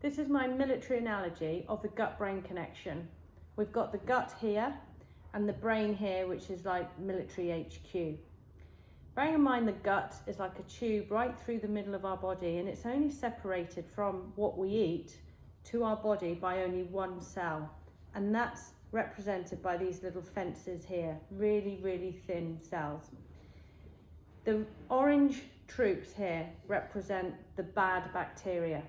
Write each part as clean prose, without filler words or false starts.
This is my military analogy of the gut-brain connection. We've got the gut here and the brain here, which is like military HQ. Bearing in mind the gut is like a tube right through the middle of our body, and it's only separated from what we eat to our body by only one cell. And that's represented by these little fences here, really, really thin cells. The orange troops here represent the bad bacteria.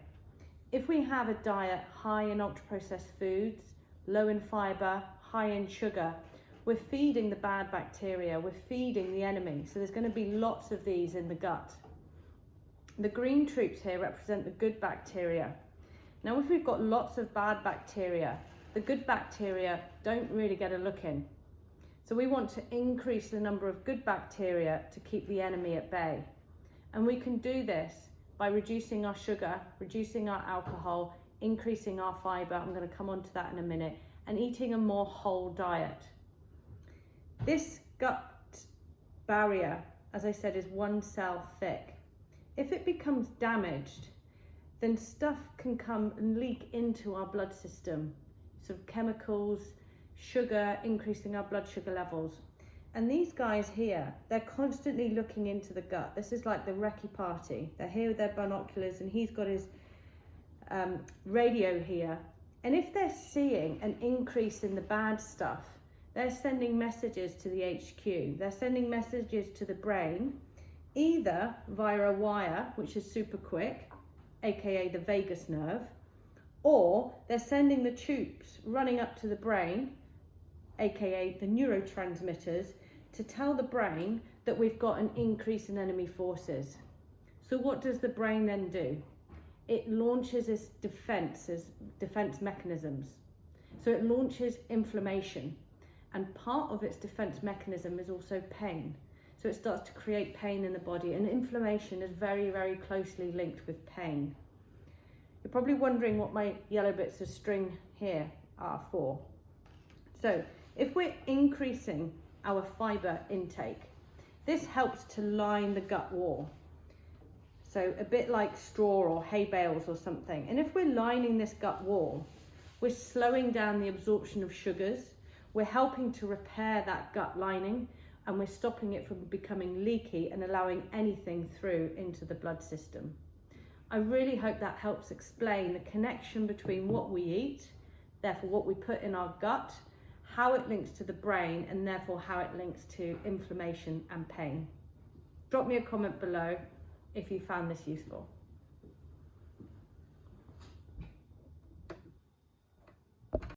If we have a diet high in ultra-processed foods, low in fibre, high in sugar, we're feeding the bad bacteria, we're feeding the enemy. So there's going to be lots of these in the gut. The green troops here represent the good bacteria. Now, if we've got lots of bad bacteria, the good bacteria don't really get a look in. So we want to increase the number of good bacteria to keep the enemy at bay. And we can do this by reducing our sugar, reducing our alcohol, increasing our fibre, I'm going to come on to that in a minute, and eating a more whole diet. This gut barrier, as I said, is one cell thick. If it becomes damaged, then stuff can come and leak into our blood system, sort of chemicals, sugar, increasing our blood sugar levels. And these guys here, they're constantly looking into the gut. This is like the recce party. They're here with their binoculars, and he's got his radio here. And if they're seeing an increase in the bad stuff, they're sending messages to the HQ. They're sending messages to the brain, either via a wire, which is super quick, aka the vagus nerve, or they're sending the tubes running up to the brain, aka the neurotransmitters, to tell the brain that we've got an increase in enemy forces. So what does the brain then do? It launches its defense mechanisms. So it launches inflammation, and part of its defense mechanism is also pain. So it starts to create pain in the body, and inflammation is very, very closely linked with pain. You're probably wondering what my yellow bits of string here are for. So if we're increasing our fibre intake, this helps to line the gut wall. So a bit like straw or hay bales or something. And if we're lining this gut wall, we're slowing down the absorption of sugars, we're helping to repair that gut lining, and we're stopping it from becoming leaky and allowing anything through into the blood system. I really hope that helps explain the connection between what we eat, therefore what we put in our gut, how it links to the brain, and therefore how it links to inflammation and pain. Drop me a comment below if you found this useful.